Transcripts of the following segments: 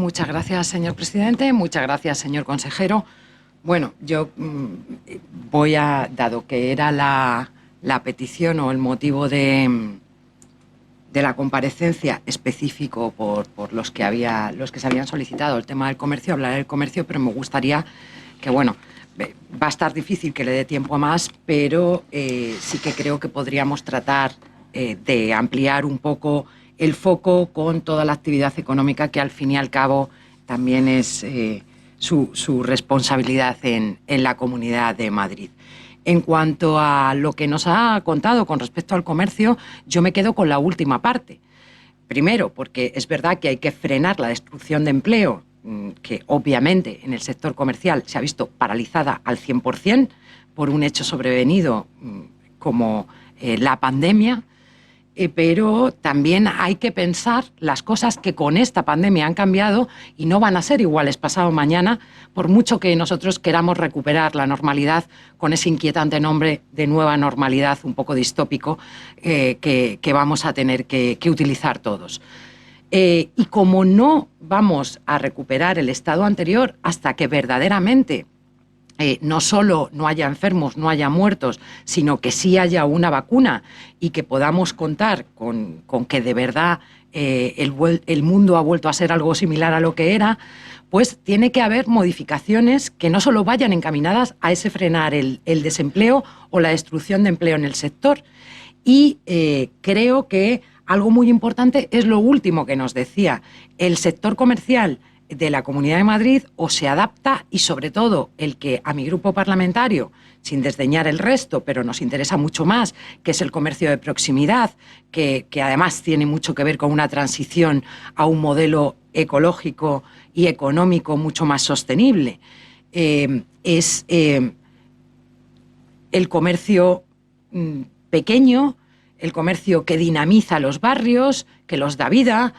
Muchas gracias, señor presidente. Muchas gracias, señor consejero. Bueno, yo dado que era la petición o el motivo de la comparecencia específico por los que se habían solicitado el tema del comercio, hablar del comercio, pero me gustaría que, bueno, va a estar difícil que le dé tiempo a más, pero sí que creo que podríamos tratar de ampliar un poco el foco con toda la actividad económica que al fin y al cabo también es su responsabilidad en la Comunidad de Madrid. En cuanto a lo que nos ha contado con respecto al comercio, yo me quedo con la última parte. Primero, porque es verdad que hay que frenar la destrucción de empleo, que obviamente en el sector comercial se ha visto paralizada al 100% por un hecho sobrevenido como la pandemia, pero también hay que pensar las cosas que con esta pandemia han cambiado y no van a ser iguales pasado mañana, por mucho que nosotros queramos recuperar la normalidad con ese inquietante nombre de nueva normalidad un poco distópico que vamos a tener que utilizar todos. Y como no vamos a recuperar el estado anterior hasta que verdaderamente no solo no haya enfermos, no haya muertos, sino que sí haya una vacuna y que podamos contar con que de verdad el mundo ha vuelto a ser algo similar a lo que era, pues tiene que haber modificaciones que no solo vayan encaminadas a ese frenar el desempleo o la destrucción de empleo en el sector. Y creo que algo muy importante es lo último que nos decía. El sector comercial de la Comunidad de Madrid o se adapta y, sobre todo, el que a mi grupo parlamentario, sin desdeñar el resto, pero nos interesa mucho más, que es el comercio de proximidad, que además tiene mucho que ver con una transición a un modelo ecológico y económico mucho más sostenible. Es el comercio pequeño, el comercio que dinamiza los barrios, que los da vida,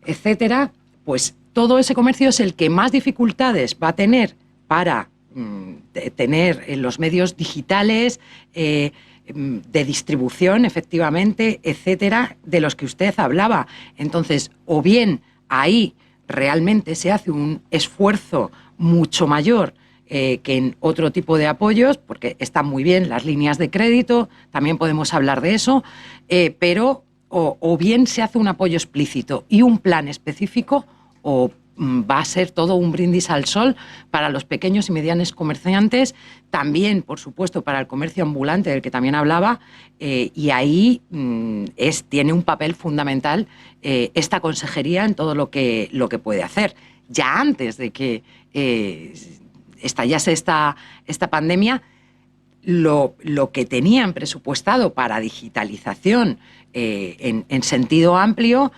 etcétera. Pues todo ese comercio es el que más dificultades va a tener para tener los medios digitales de distribución, efectivamente, etcétera, de los que usted hablaba. Entonces, o bien ahí realmente se hace un esfuerzo mucho mayor que en otro tipo de apoyos, porque están muy bien las líneas de crédito, también podemos hablar de eso, pero o bien se hace un apoyo explícito y un plan específico, o va a ser todo un brindis al sol para los pequeños y medianos comerciantes, también, por supuesto, para el comercio ambulante, del que también hablaba, y ahí tiene un papel fundamental esta consejería en todo lo que puede hacer. Ya antes de que estallase esta pandemia, lo que tenían presupuestado para digitalización en sentido amplio,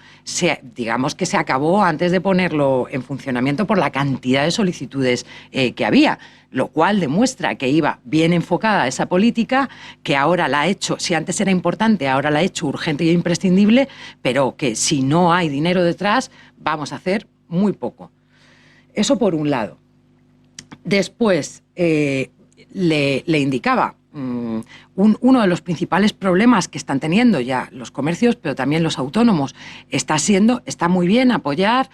digamos que se acabó antes de ponerlo en funcionamiento por la cantidad de solicitudes que había, lo cual demuestra que iba bien enfocada esa política, que ahora la ha hecho, si antes era importante, ahora la ha hecho urgente e imprescindible, pero que si no hay dinero detrás, vamos a hacer muy poco. Eso por un lado. Después, le indicaba, uno de los principales problemas que están teniendo ya los comercios, pero también los autónomos, está muy bien apoyar,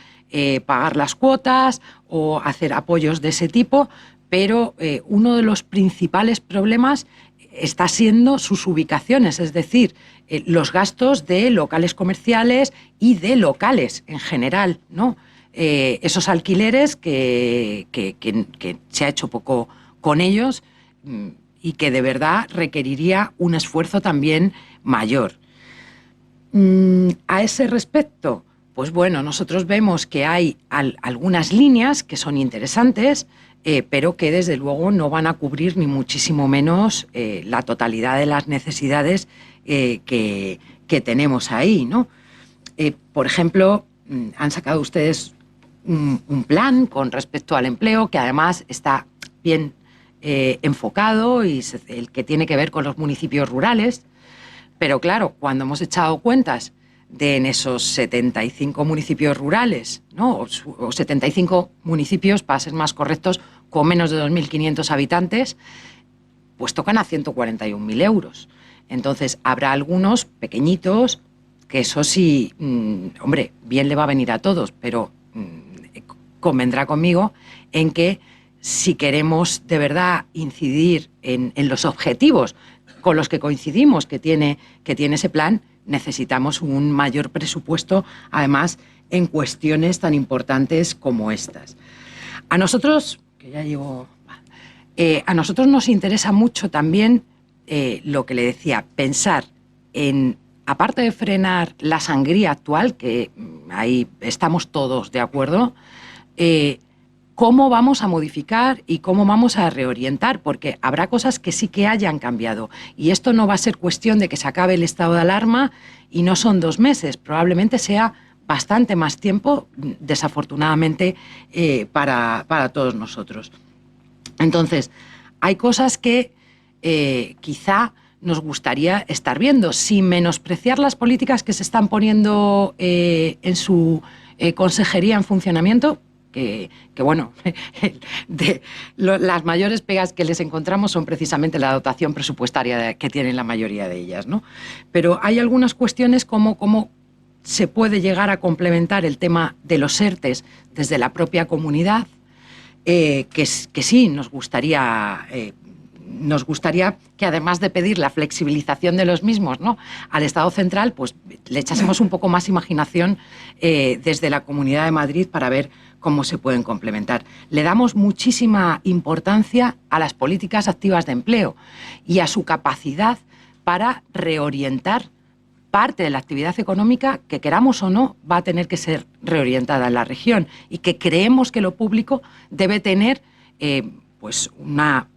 pagar las cuotas o hacer apoyos de ese tipo, pero uno de los principales problemas está siendo sus ubicaciones, es decir, los gastos de locales comerciales y de locales en general, ¿no? Esos alquileres que se ha hecho poco con ellos y que de verdad requeriría un esfuerzo también mayor. A ese respecto, pues bueno, nosotros vemos que hay algunas líneas que son interesantes, pero que desde luego no van a cubrir ni muchísimo menos la totalidad de las necesidades que tenemos ahí, ¿no? Por ejemplo, han sacado ustedes un plan con respecto al empleo que además está bien enfocado y el que tiene que ver con los municipios rurales, pero claro, cuando hemos echado cuentas en esos 75 municipios rurales, ¿no? o 75 municipios, para ser más correctos, con menos de 2.500 habitantes, pues tocan a 141.000 euros. Entonces, habrá algunos pequeñitos que eso sí, hombre, bien le va a venir a todos, pero convendrá conmigo en que si queremos de verdad incidir en los objetivos con los que coincidimos que tiene ese plan, necesitamos un mayor presupuesto, además, en cuestiones tan importantes como estas. A nosotros, que ya llevo... a nosotros nos interesa mucho también lo que le decía, pensar en, aparte de frenar la sangría actual, que ahí estamos todos de acuerdo, cómo vamos a modificar y cómo vamos a reorientar, porque habrá cosas que sí que hayan cambiado. Y esto no va a ser cuestión de que se acabe el estado de alarma y no son 2 meses, probablemente sea bastante más tiempo, desafortunadamente, para todos nosotros. Entonces, hay cosas que quizá nos gustaría estar viendo, sin menospreciar las políticas que se están poniendo en su consejería en funcionamiento, que bueno, las mayores pegas que les encontramos son precisamente la dotación presupuestaria que tienen la mayoría de ellas, ¿no? Pero hay algunas cuestiones como cómo se puede llegar a complementar el tema de los ERTES desde la propia comunidad, que sí nos gustaría que, además de pedir la flexibilización de los mismos, ¿no?, al Estado central, pues le echásemos un poco más imaginación desde la Comunidad de Madrid para ver cómo se pueden complementar. Le damos muchísima importancia a las políticas activas de empleo y a su capacidad para reorientar parte de la actividad económica que, queramos o no, va a tener que ser reorientada en la región, y que creemos que lo público debe tener pues una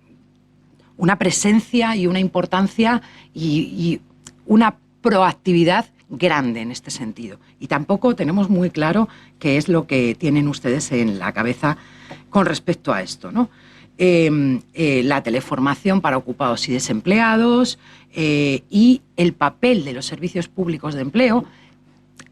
presencia y una importancia y una proactividad grande en este sentido. Y tampoco tenemos muy claro qué es lo que tienen ustedes en la cabeza con respecto a esto, ¿no? La teleformación para ocupados y desempleados y el papel de los servicios públicos de empleo,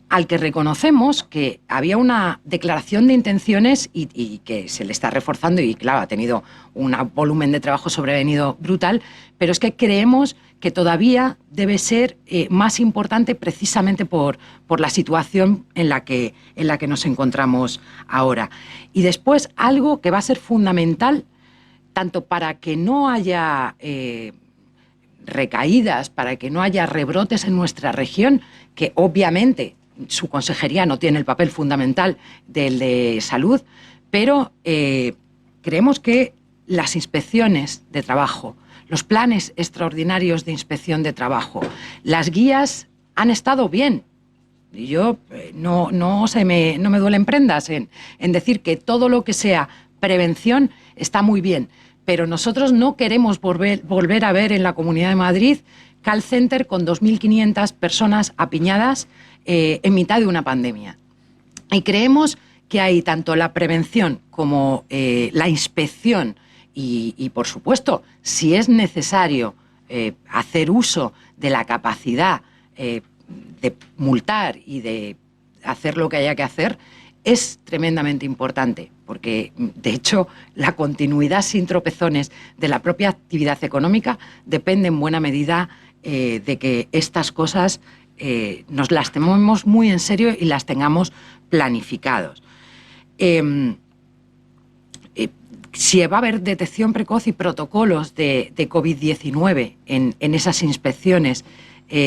al que reconocemos que había una declaración de intenciones y que se le está reforzando, y claro, ha tenido un volumen de trabajo sobrevenido brutal, pero es que creemos que todavía debe ser más importante, precisamente por la situación en la que nos encontramos ahora. Y después, algo que va a ser fundamental, tanto para que no haya recaídas, para que no haya rebrotes en nuestra región, que obviamente su consejería no tiene el papel fundamental del de salud, pero creemos que las inspecciones de trabajo, los planes extraordinarios de inspección de trabajo, las guías han estado bien. Y yo no me duelen prendas en decir que todo lo que sea prevención está muy bien, pero nosotros no queremos volver a ver en la Comunidad de Madrid call center con 2.500 personas apiñadas en mitad de una pandemia. Y creemos que hay tanto la prevención como la inspección y, por supuesto, si es necesario hacer uso de la capacidad de multar y de hacer lo que haya que hacer, es tremendamente importante, porque, de hecho, la continuidad sin tropezones de la propia actividad económica depende en buena medida de que estas cosas nos las tomemos muy en serio y las tengamos planificados. Si va a haber detección precoz y protocolos de COVID-19 en esas inspecciones,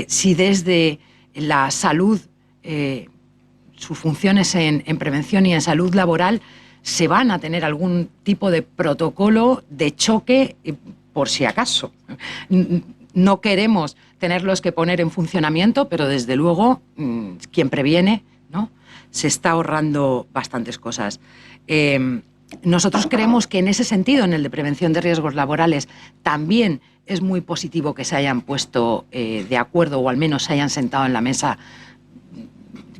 si desde la salud, sus funciones en prevención y en salud laboral, se van a tener algún tipo de protocolo de choque por si acaso. No queremos tenerlos que poner en funcionamiento, pero desde luego quien previene, ¿no?, se está ahorrando bastantes cosas. Nosotros creemos que en ese sentido, en el de prevención de riesgos laborales, también es muy positivo que se hayan puesto de acuerdo, o al menos se hayan sentado en la mesa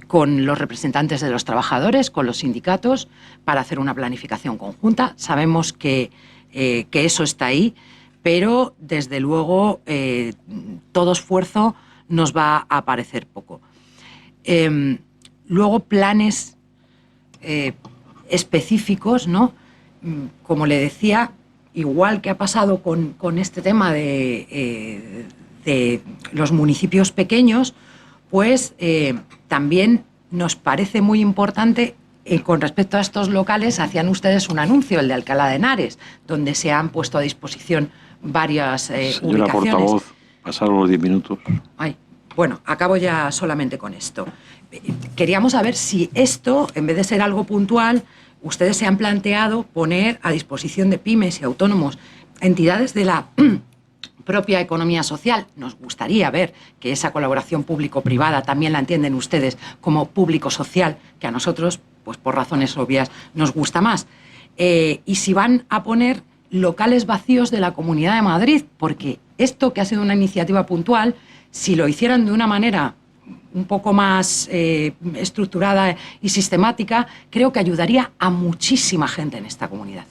con los representantes de los trabajadores, con los sindicatos, para hacer una planificación conjunta. Sabemos que eso está ahí, pero desde luego todo esfuerzo nos va a parecer poco. Luego, planes específicos, ¿no? Como le decía, igual que ha pasado con este tema de los municipios pequeños, pues también nos parece muy importante con respecto a estos locales, hacían ustedes un anuncio, el de Alcalá de Henares, donde se han puesto a disposición varias Señora ubicaciones. portavoz, pasaron los 10 minutos. Ay, bueno, acabo ya solamente con esto. Queríamos saber si esto, en vez de ser algo puntual, ustedes se han planteado poner a disposición de pymes y autónomos, entidades de la propia economía social. Nos gustaría ver que esa colaboración público-privada también la entienden ustedes como público-social, que a nosotros, pues por razones obvias, nos gusta más. Y si van a poner locales vacíos de la Comunidad de Madrid, porque esto, que ha sido una iniciativa puntual, si lo hicieran de una manera un poco más estructurada y sistemática, creo que ayudaría a muchísima gente en esta comunidad.